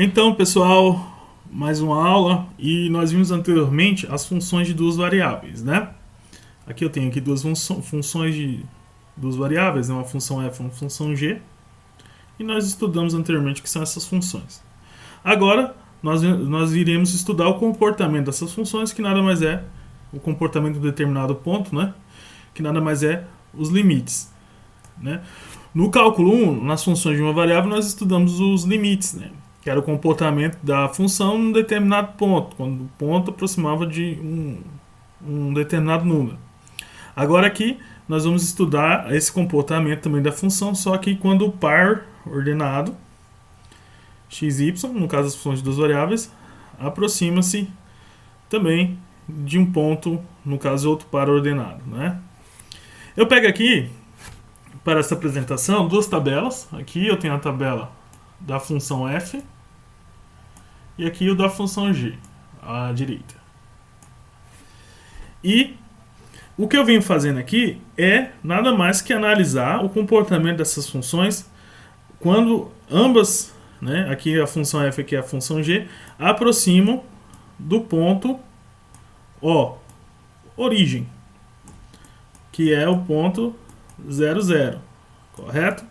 Então, pessoal, mais uma aula e nós vimos anteriormente as funções de duas variáveis, né? Aqui eu tenho aqui duas funções de duas variáveis, né? Uma função f e uma função g, e nós estudamos anteriormente o que são essas funções. Agora, nós iremos estudar o comportamento dessas funções, que nada mais é o comportamento de determinado ponto, né? Que nada mais é os limites, né? No cálculo 1, nas funções de uma variável, nós estudamos os limites, né? Que era o comportamento da função em um determinado ponto, quando o ponto aproximava de um determinado número. Agora aqui nós vamos estudar esse comportamento também da função, só que quando o par ordenado x e y, no caso das funções de duas variáveis, aproxima-se também de um ponto, no caso outro par ordenado, né? Eu pego aqui para essa apresentação duas tabelas. Aqui eu tenho a tabela da função f e aqui o da função g à direita. E o que eu venho fazendo aqui é nada mais que analisar o comportamento dessas funções quando ambas, né, aqui a função f e aqui a função g, aproximam do ponto O, origem, que é o ponto 0, 0, correto?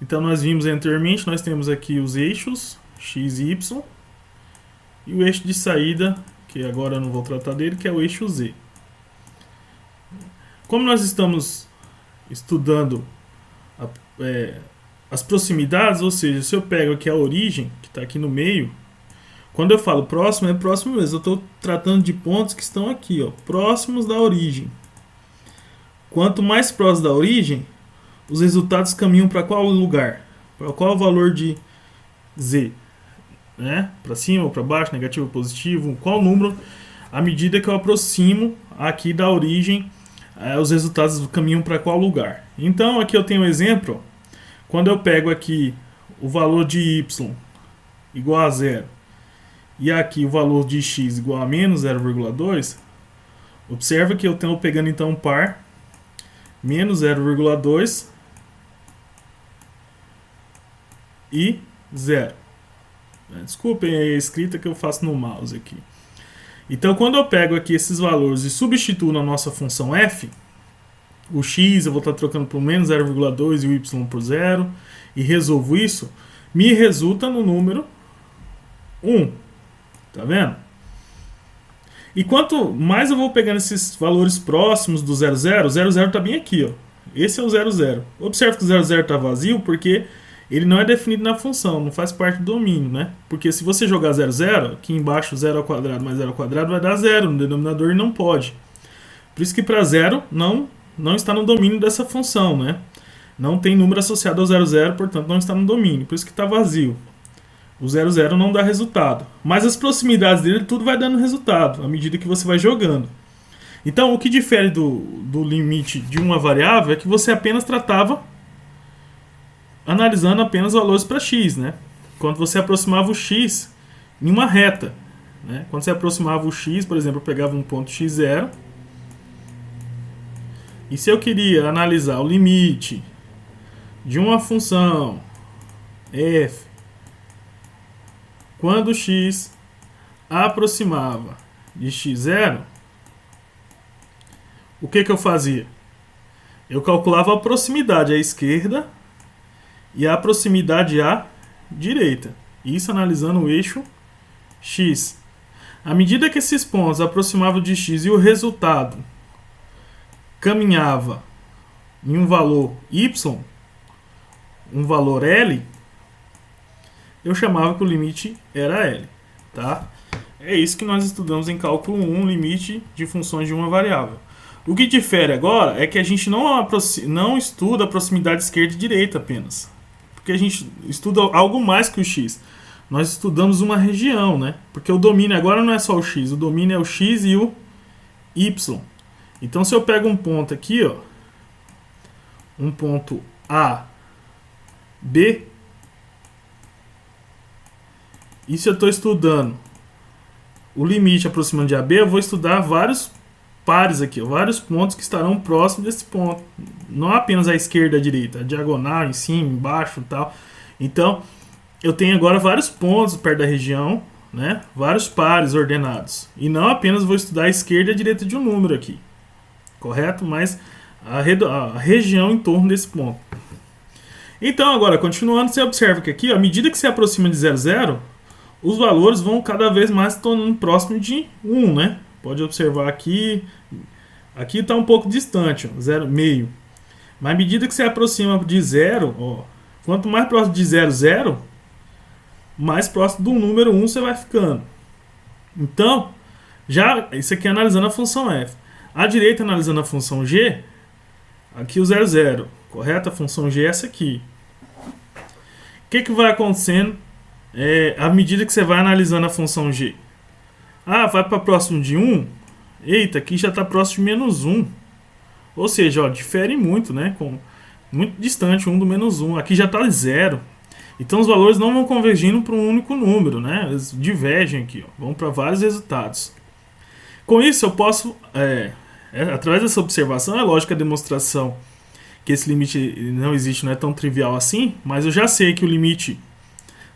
Então nós vimos anteriormente, nós temos aqui os eixos x e y e o eixo de saída, que agora eu não vou tratar dele, que é o eixo z. Como nós estamos estudando as proximidades, ou seja, se eu pego aqui a origem, que está aqui no meio, quando eu falo próximo, é próximo mesmo. Eu estou tratando de pontos que estão aqui, ó, próximos da origem. Quanto mais próximo da origem, os resultados caminham para qual lugar? Para qual valor de z? Né? Para cima ou para baixo, negativo ou positivo? Qual número? À medida que eu aproximo aqui da origem, os resultados caminham para qual lugar? Então aqui eu tenho um exemplo. Quando eu pego aqui o valor de y igual a 0 e aqui o valor de x igual a menos 0,2, observa que eu estou pegando então um par menos 0,2 e 0. Desculpem a escrita que eu faço no mouse aqui. Então, quando eu pego aqui esses valores e substituo na nossa função f, o x eu vou estar trocando por menos 0,2 e o y por 0, e resolvo isso, me resulta no número 1. Tá vendo? E quanto mais eu vou pegando esses valores próximos do 0, 0, o 0, 0 está bem aqui, ó. Esse é o 0, 0. Observe que o 0, 0 está vazio porque ele não é definido na função, não faz parte do domínio, né? Porque se você jogar 0, 0, aqui embaixo 0 ao quadrado mais 0 ao quadrado vai dar 0, no denominador e não pode. Por isso que para 0 não está no domínio dessa função, né? Não tem número associado ao 0, 0, portanto não está no domínio, por isso que está vazio. O 0, 0 não dá resultado. Mas as proximidades dele, tudo vai dando resultado, à medida que você vai jogando. Então, o que difere do limite de uma variável é que você apenas tratava analisando apenas valores para x, né? Quando você aproximava o x em uma reta, né? Quando você aproximava o x, por exemplo, eu pegava um ponto x0, e se eu queria analisar o limite de uma função f quando x aproximava de x0, o que eu fazia? Eu calculava a proximidade à esquerda e a proximidade à direita. Isso analisando o eixo x. À medida que esses pontos aproximavam de x e o resultado caminhava em um valor y, um valor L, eu chamava que o limite era L. Tá? É isso que nós estudamos em cálculo 1, limite de funções de uma variável. O que difere agora é que a gente não estuda a proximidade esquerda e direita apenas. Porque a gente estuda algo mais que o x. Nós estudamos uma região, né? Porque o domínio agora não é só o x, o domínio é o x e o y. Então se eu pego um ponto aqui, ó, um ponto A, B, e se eu estou estudando o limite aproximando de AB, eu vou estudar vários pares aqui, ó, vários pontos que estarão próximos desse ponto. Não apenas a esquerda e a direita, a diagonal, em cima, embaixo e tal. Então, eu tenho agora vários pontos perto da região, né? Vários pares ordenados. E não apenas vou estudar a esquerda e a direita de um número aqui, correto? Mas a região em torno desse ponto. Então, agora, continuando, você observa que aqui, ó, à medida que se aproxima de 0, 0, os valores vão cada vez mais se tornando próximo de 1, né? Pode observar aqui. Aqui está um pouco distante, 0,5. Mas à medida que se aproxima de 0, ó, quanto mais próximo de 0, 0, mais próximo do número 1 você vai ficando. Então, já isso aqui é analisando a função f. À direita, analisando a função g, aqui o 0, 0, correto? A função g é essa aqui. O que vai acontecendo à medida que você vai analisando a função g? Ah, vai para próximo de 1? Eita, aqui já está próximo de menos 1. Ou seja, ó, difere muito, né? Muito distante 1 do menos 1. Aqui já está 0. Então os valores não vão convergindo para um único número, né? Eles divergem aqui, ó, vão para vários resultados. Com isso eu posso, através dessa observação, é lógico a demonstração que esse limite não existe, não é tão trivial assim, mas eu já sei que o limite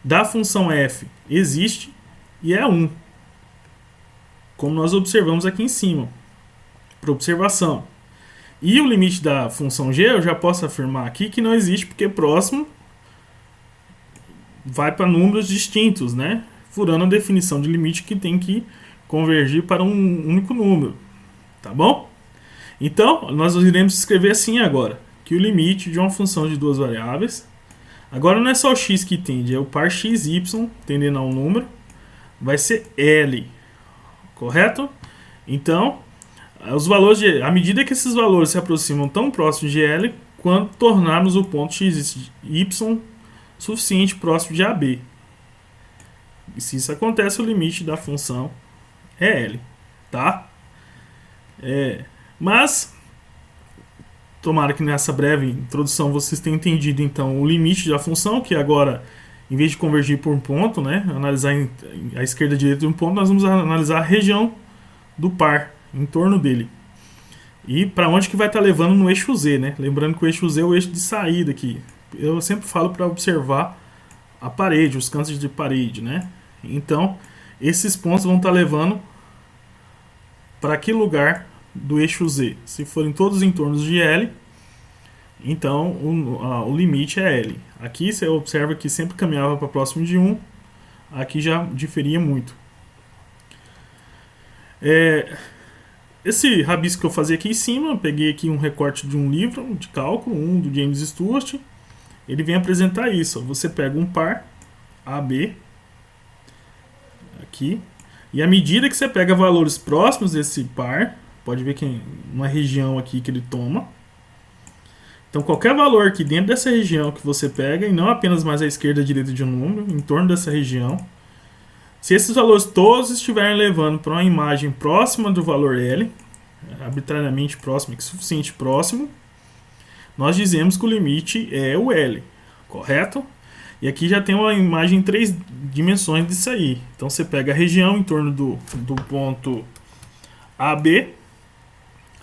da função f existe e é 1. Como nós observamos aqui em cima, por observação. E o limite da função g eu já posso afirmar aqui que não existe, porque próximo vai para números distintos, né? Furando a definição de limite que tem que convergir para um único número. Tá bom? Então, nós iremos escrever assim agora, que o limite de uma função de duas variáveis, agora não é só o x que tende, é o par x, y, tendendo a um número, vai ser L, correto? Então, os valores à medida que esses valores se aproximam tão próximos de L, quando tornarmos o ponto x, y suficiente próximo de AB. E se isso acontece, o limite da função é L, tá? Mas tomara que nessa breve introdução vocês tenham entendido então o limite da função, que agora, em vez de convergir por um ponto, né, analisar a esquerda e a direita de um ponto, nós vamos analisar a região do par em torno dele. E para onde que vai estar levando no eixo Z, né? Lembrando que o eixo Z é o eixo de saída aqui. Eu sempre falo para observar a parede, os cantos de parede, né? Então, esses pontos vão estar levando para que lugar do eixo Z? Se forem todos em torno de L, então o limite é L. Aqui você observa que sempre caminhava para próximo de 1, aqui já diferia muito. Esse rabisco que eu fazia aqui em cima, eu peguei aqui um recorte de um livro de cálculo, do James Stewart. Ele vem apresentar isso. Você pega um par AB aqui, e à medida que você pega valores próximos desse par, pode ver que uma região aqui que ele toma. Então qualquer valor aqui dentro dessa região que você pega, e não apenas mais à esquerda e à direita de um número, em torno dessa região, se esses valores todos estiverem levando para uma imagem próxima do valor L, arbitrariamente próximo, que é suficiente próximo, nós dizemos que o limite é o L, correto? E aqui já tem uma imagem em 3 dimensões disso aí. Então você pega a região em torno do ponto AB,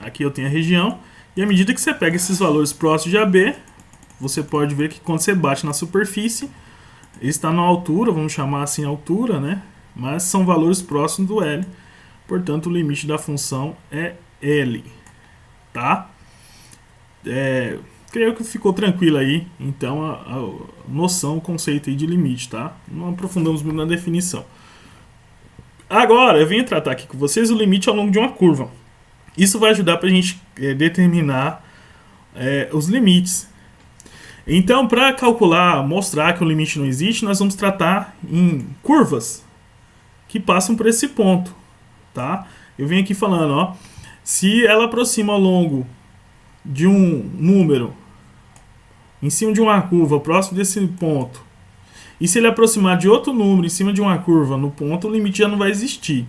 aqui eu tenho a região, e à medida que você pega esses valores próximos de AB, você pode ver que quando você bate na superfície, ele está na altura, vamos chamar assim altura, né? Mas são valores próximos do L, portanto o limite da função é L, tá? Creio que ficou tranquilo aí, então, a noção, o conceito aí de limite, tá? Não aprofundamos muito na definição. Agora, eu venho tratar aqui com vocês o limite ao longo de uma curva. Isso vai ajudar para a gente determinar os limites. Então, para calcular, mostrar que o limite não existe, nós vamos tratar em curvas que passam por esse ponto, tá? Eu venho aqui falando, ó, se ela aproxima ao longo de um número em cima de uma curva próximo desse ponto, e se ele aproximar de outro número em cima de uma curva no ponto, o limite já não vai existir.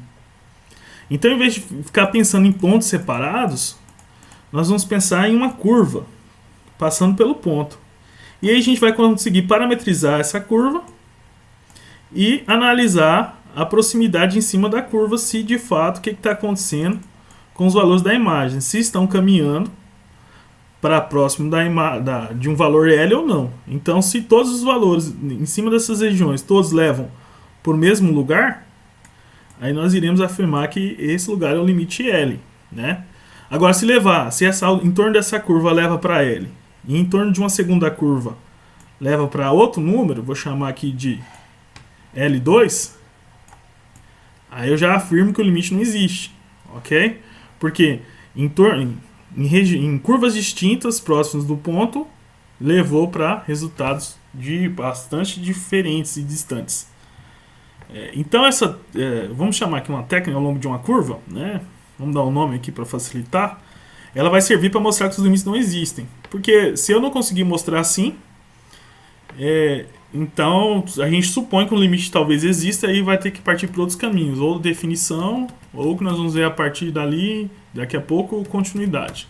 Então, em vez de ficar pensando em pontos separados, nós vamos pensar em uma curva passando pelo ponto. E aí a gente vai conseguir parametrizar essa curva e analisar a proximidade em cima da curva, se de fato o que está acontecendo com os valores da imagem, se estão caminhando para próximo de um valor L ou não. Então, se todos os valores em cima dessas regiões, todos levam para o mesmo lugar, aí nós iremos afirmar que esse lugar é o limite L, né? Agora, se em torno dessa curva leva para L, e em torno de uma segunda curva leva para outro número, vou chamar aqui de L2, aí eu já afirmo que o limite não existe, ok? Porque em curvas distintas, próximas do ponto, levou para resultados bastante diferentes e distantes. Então, vamos chamar aqui uma técnica ao longo de uma curva, né? Vamos dar um nome aqui para facilitar. Ela vai servir para mostrar que os limites não existem. Porque se eu não conseguir mostrar assim, então a gente supõe que um limite talvez exista e vai ter que partir por outros caminhos, ou definição, ou que nós vamos ver a partir dali, daqui a pouco, continuidade.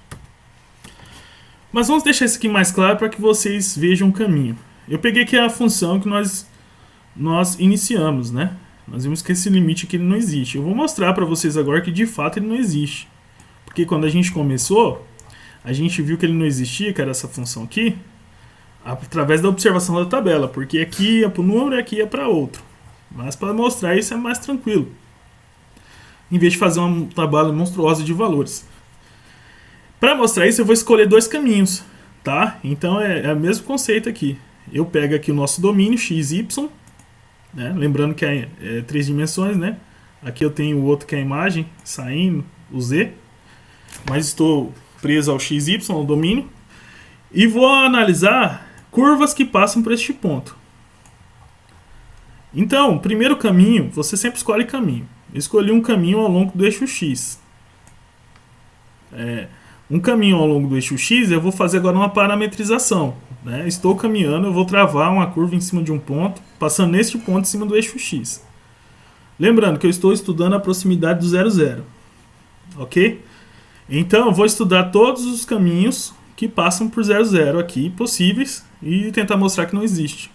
Mas vamos deixar isso aqui mais claro para que vocês vejam o caminho. Eu peguei aqui a função que nós iniciamos, né? Nós vimos que esse limite aqui não existe. Eu vou mostrar para vocês agora que de fato ele não existe. Porque quando a gente começou, a gente viu que ele não existia, que era essa função aqui, através da observação da tabela, porque aqui ia para um número e aqui ia para outro. Mas para mostrar isso é mais tranquilo, em vez de fazer uma tabela monstruosa de valores. Para mostrar isso eu vou escolher dois caminhos, tá? Então é o mesmo conceito aqui. Eu pego aqui o nosso domínio x, y, né? Lembrando que é 3 dimensões, né? Aqui eu tenho o outro que é a imagem saindo, o z, mas estou preso ao x, y, ao domínio, e vou analisar curvas que passam por este ponto. Então, primeiro caminho, você sempre escolhe caminho. Eu escolhi um caminho ao longo do eixo x. Um caminho ao longo do eixo x, eu vou fazer agora uma parametrização, né? Estou caminhando, eu vou travar uma curva em cima de um ponto, passando neste ponto em cima do eixo x. Lembrando que eu estou estudando a proximidade do 0, 0. Ok? Então, eu vou estudar todos os caminhos que passam por 0, 0 aqui, possíveis, e tentar mostrar que não existe.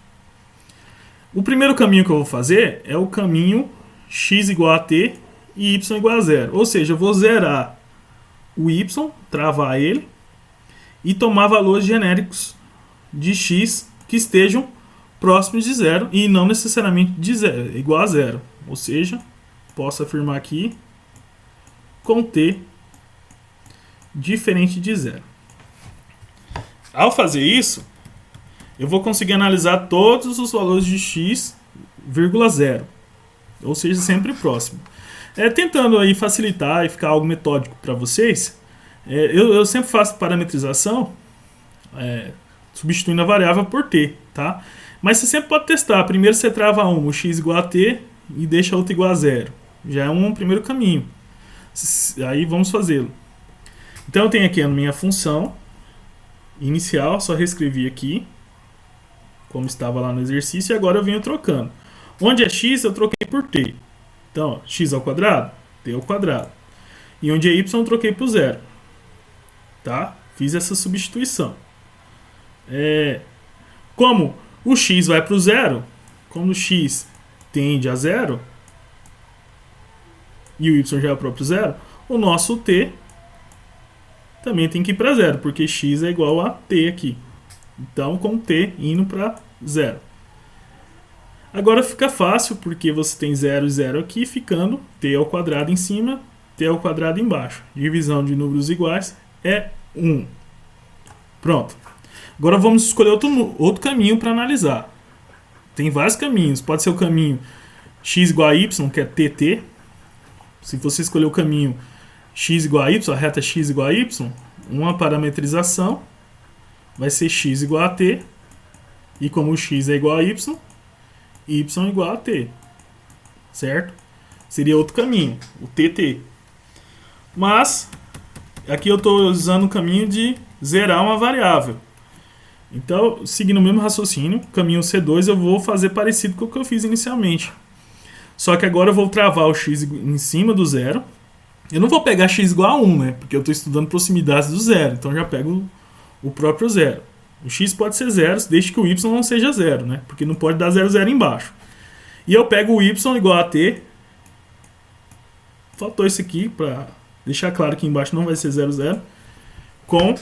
O primeiro caminho que eu vou fazer é o caminho x igual a t e y igual a 0. Ou seja, eu vou zerar o y, travar ele, e tomar valores genéricos de x que estejam próximos de 0 e não necessariamente igual a 0. Ou seja, posso afirmar aqui com t diferente de 0. Ao fazer isso, eu vou conseguir analisar todos os valores de x, 0, ou seja, sempre próximo. Tentando aí facilitar e ficar algo metódico para vocês, eu sempre faço parametrização substituindo a variável por t, tá? Mas você sempre pode testar. Primeiro você trava o x igual a t e deixa outro igual a 0. Já é um primeiro caminho. Aí vamos fazê-lo. Então eu tenho aqui a minha função inicial, só reescrevi aqui como estava lá no exercício, e agora eu venho trocando. Onde é x, eu troquei por t. Então, ó, x ao quadrado, t ao quadrado. E onde é y, eu troquei por 0. Tá? Fiz essa substituição. Como o x vai para o 0, como o x tende a 0, e o y já é o próprio 0, o nosso t também tem que ir para 0, porque x é igual a t aqui. Então, com t indo para 0. Agora fica fácil, porque você tem 0 e 0 aqui, ficando t ao quadrado em cima, t ao quadrado embaixo. Divisão de números iguais é 1. Pronto. Agora vamos escolher outro caminho para analisar. Tem vários caminhos. Pode ser o caminho x igual a y, que é tt. Se você escolher o caminho x igual a y, a reta x igual a y, uma parametrização vai ser x igual a t, e como o x é igual a y igual a t, certo? Seria outro caminho, o tt. Mas aqui eu estou usando o caminho de zerar uma variável. Então, seguindo o mesmo raciocínio, caminho C2 eu vou fazer parecido com o que eu fiz inicialmente. Só que agora eu vou travar o x em cima do 0. Eu não vou pegar x igual a 1, né? Porque eu estou estudando proximidades do 0. Então eu já pego o próprio 0. O x pode ser 0, desde que o y não seja 0, né? Porque não pode dar 0, 0 embaixo. E eu pego o y igual a t. Faltou isso aqui para deixar claro que embaixo não vai ser 0, 0. Com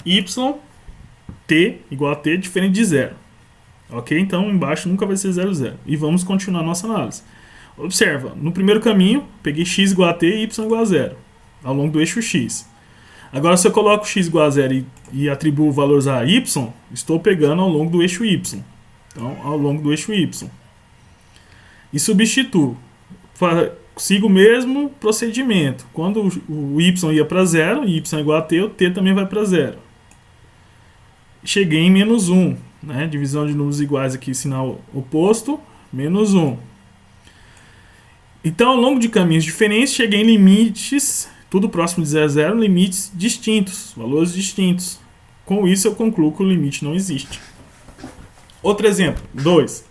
y t igual a t diferente de zero. Ok? Então embaixo nunca vai ser 0, 0. E vamos continuar a nossa análise. Observa, no primeiro caminho, peguei x igual a t e y igual a 0, ao longo do eixo x. Agora, se eu coloco x igual a 0 e atribuo valores a y, estou pegando ao longo do eixo y. Então, ao longo do eixo y. E substituo. Sigo o mesmo procedimento. Quando o y ia para 0, y igual a t, o t também vai para 0. Cheguei em menos 1. Né? Divisão de números iguais aqui, sinal oposto, menos 1. Então, ao longo de caminhos diferentes, cheguei em limites, tudo próximo de 0 a 0, limites distintos, valores distintos. Com isso, eu concluo que o limite não existe. Outro exemplo, 2.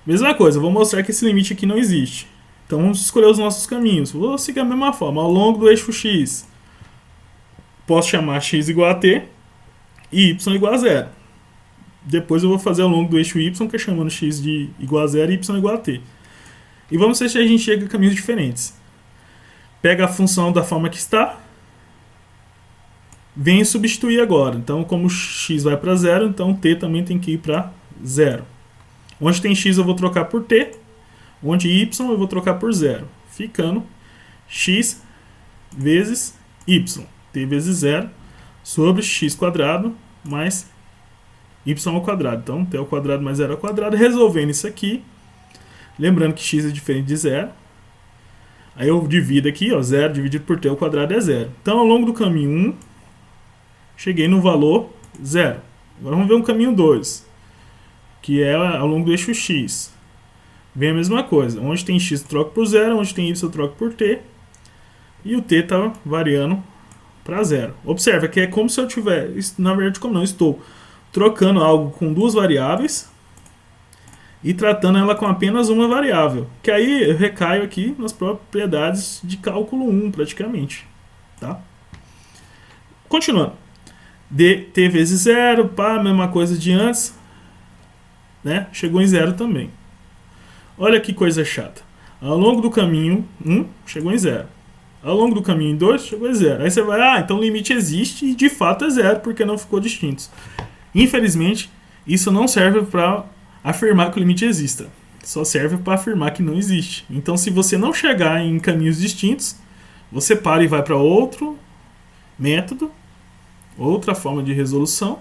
Mesma coisa, vou mostrar que esse limite aqui não existe. Então, vamos escolher os nossos caminhos. Vou seguir a mesma forma. Ao longo do eixo x, posso chamar x igual a t e y igual a 0. Depois eu vou fazer ao longo do eixo y, que é chamando x de igual a 0 e y igual a t. E vamos ver se a gente chega a caminhos diferentes. Pega a função da forma que está. Vem substituir agora. Então, como x vai para 0, então t também tem que ir para 0. Onde tem x eu vou trocar por t. Onde y eu vou trocar por 0. Ficando x vezes y. T vezes 0 sobre x quadrado mais y ao quadrado. Então, t ao quadrado mais 0 ao quadrado. Resolvendo isso aqui. Lembrando que x é diferente de 0. Aí eu divido aqui, ó, 0 dividido por t ao quadrado é 0. Então, ao longo do caminho 1, cheguei no valor 0. Agora vamos ver o caminho 2, que é ao longo do eixo x. Vem a mesma coisa. Onde tem x eu troco por 0, onde tem y eu troco por t. E o t está variando para 0. Observa que é como se eu tiver, na verdade, como não, estou trocando algo com duas variáveis e tratando ela com apenas uma variável. Que aí eu recaio aqui nas propriedades de cálculo 1, praticamente. Tá? Continuando. T vezes 0, pá, mesma coisa de antes. Né? Chegou em 0 também. Olha que coisa chata. Ao longo do caminho 1, chegou em 0. Ao longo do caminho 2, chegou em 0. Aí você vai, então o limite existe e de fato é 0, porque não ficou distintos. Infelizmente, isso não serve para afirmar que o limite exista. Só serve para afirmar que não existe. Então, se você não chegar em caminhos distintos, você para e vai para outro método, outra forma de resolução,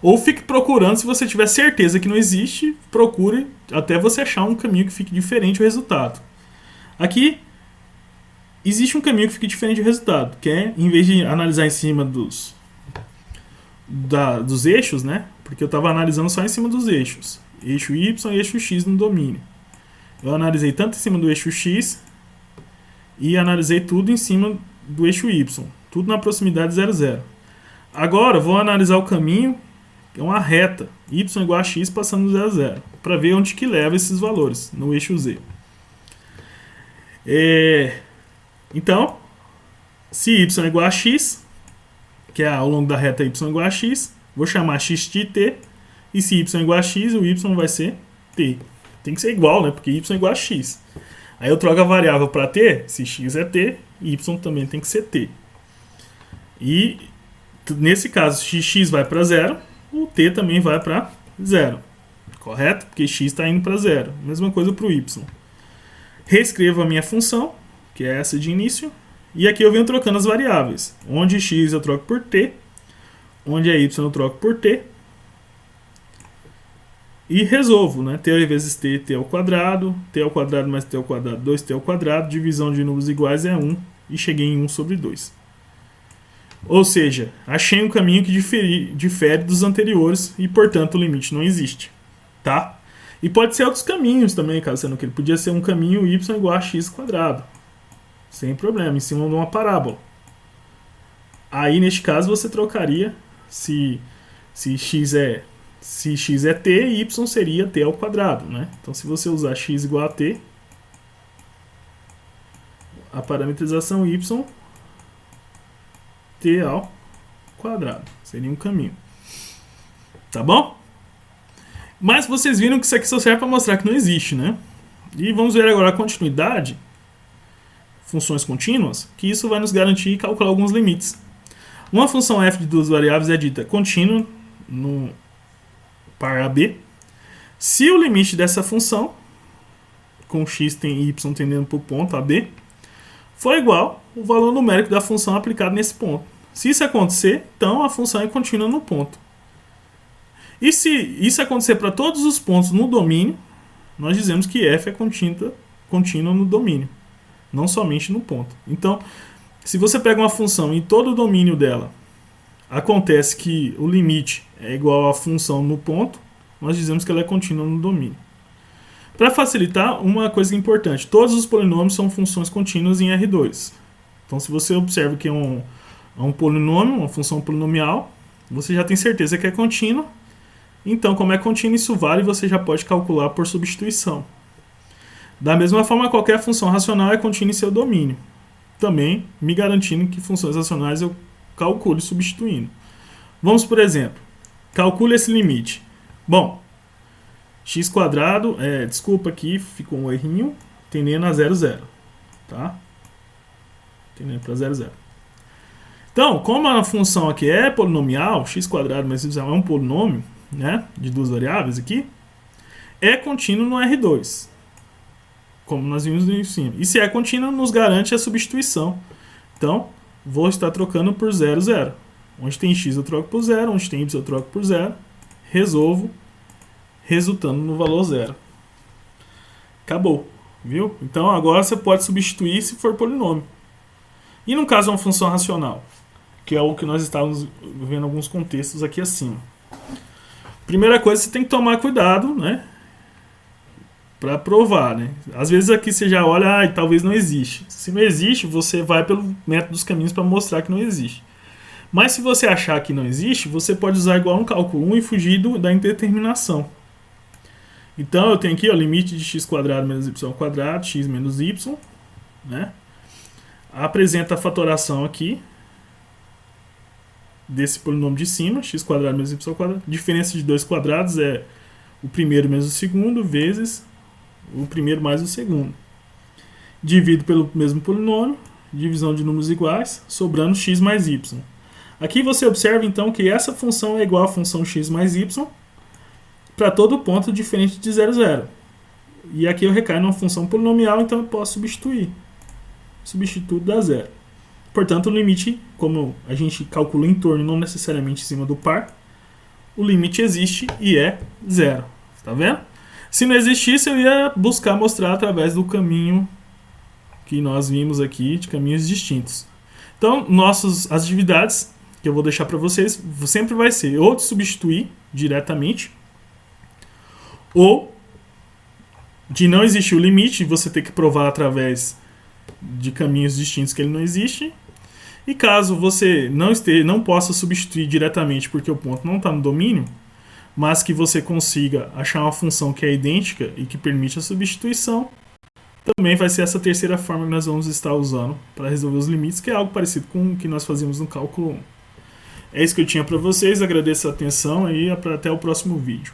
ou fique procurando, se você tiver certeza que não existe, procure até você achar um caminho que fique diferente o resultado. Aqui, existe um caminho que fique diferente o resultado, que é, em vez de analisar em cima dos eixos, né? Porque eu estava analisando só em cima dos eixos. Eixo Y e eixo X no domínio. Eu analisei tanto em cima do eixo X e analisei tudo em cima do eixo Y. Tudo na proximidade 0, 0. Agora vou analisar o caminho, que é uma reta, Y igual a X passando do 0 a 0, para ver onde que leva esses valores, no eixo Z. Então, se Y é igual a X, que é ao longo da reta Y igual a X, vou chamar X de T, e se Y é igual a X, o Y vai ser T. Tem que ser igual, né? Porque Y é igual a X. Aí eu troco a variável para T, se X é T, Y também tem que ser T. E nesse caso, se X vai para 0, o T também vai para 0. Correto? Porque X está indo para 0. Mesma coisa para o Y. Reescrevo a minha função, que é essa de início. E aqui eu venho trocando as variáveis. Onde X eu troco por T. Onde é Y eu troco por T. E resolvo, né? T vezes T, T ao quadrado. T ao quadrado mais T ao quadrado, 2T ao quadrado. Divisão de números iguais é 1. E cheguei em 1 sobre 2. Ou seja, achei um caminho que difere dos anteriores e, portanto, o limite não existe. Tá? E pode ser outros caminhos também, caso você não queira. Podia ser um caminho y igual a x quadrado. Sem problema, em cima de uma parábola. Aí, neste caso, você trocaria se x é t, y seria t ao quadrado. Né? Então, se você usar x igual a t, a parametrização y t ao quadrado. Seria um caminho. Tá bom? Mas vocês viram que isso aqui só serve para mostrar que não existe, né? E vamos ver agora a continuidade, funções contínuas, que isso vai nos garantir calcular alguns limites. Uma função f de duas variáveis é dita contínua no par AB se o limite dessa função, com x tem y tendendo para o ponto AB, for igual ao valor numérico da função aplicado nesse ponto. Se isso acontecer, então a função é contínua no ponto. E se isso acontecer para todos os pontos no domínio, nós dizemos que f é contínua no domínio, não somente no ponto. Então, se você pega uma função e em todo o domínio dela acontece que o limite é igual à função no ponto, nós dizemos que ela é contínua no domínio. Para facilitar, uma coisa importante, todos os polinômios são funções contínuas em R2. Então, se você observa que é um polinômio, uma função polinomial, você já tem certeza que é contínua. Então, como é contínuo, isso vale e você já pode calcular por substituição. Da mesma forma, qualquer função racional é contínua em seu domínio. Também me garantindo que funções racionais eu calculo substituindo. Vamos, por exemplo, calcule esse limite. Bom, x², desculpa aqui, ficou um errinho, tendendo a 0, 0. Tá? Tendendo para 0, 0. Então, como a função aqui é polinomial, x² mais y é um polinômio, né, de duas variáveis aqui, é contínuo no R2, como nós vimos em cima. E se é contínuo, nos garante a substituição. Então, vou estar trocando por 0, 0. Onde tem x eu troco por 0, onde tem y eu troco por 0. Resolvo, resultando no valor 0. Acabou, viu? Então, agora você pode substituir se for polinômio. E no caso, uma função racional, que é o que nós estávamos vendo em alguns contextos aqui acima. Primeira coisa, você tem que tomar cuidado, né, para provar, né? Às vezes aqui você já olha, talvez não existe. Se não existe, você vai pelo método dos caminhos para mostrar que não existe. Mas se você achar que não existe, você pode usar igual um cálculo 1 e fugir da indeterminação. Então eu tenho aqui o limite de x² menos y², x menos y, né? Apresenta a fatoração aqui desse polinômio de cima, x² menos y². Diferença de dois quadrados é o primeiro menos o segundo, vezes o primeiro mais o segundo. Divido pelo mesmo polinômio, divisão de números iguais, sobrando x mais y. Aqui você observa então que essa função é igual à função x mais y para todo ponto diferente de 0, 0. E aqui eu recaio numa função polinomial, então eu posso substituir. Substituto dá 0. Portanto, o limite, como a gente calcula em torno, não necessariamente em cima do par, o limite existe e é 0. Está vendo? Se não existisse, eu ia buscar mostrar através do caminho que nós vimos aqui, de caminhos distintos. Então, as atividades que eu vou deixar para vocês sempre vai ser ou de substituir diretamente, ou de não existir o limite, você ter que provar através de caminhos distintos que ele não existe. E caso você não possa substituir diretamente porque o ponto não está no domínio, mas que você consiga achar uma função que é idêntica e que permite a substituição, também vai ser essa terceira forma que nós vamos estar usando para resolver os limites, que é algo parecido com o que nós fazíamos no cálculo 1. É isso que eu tinha para vocês, agradeço a atenção e até o próximo vídeo.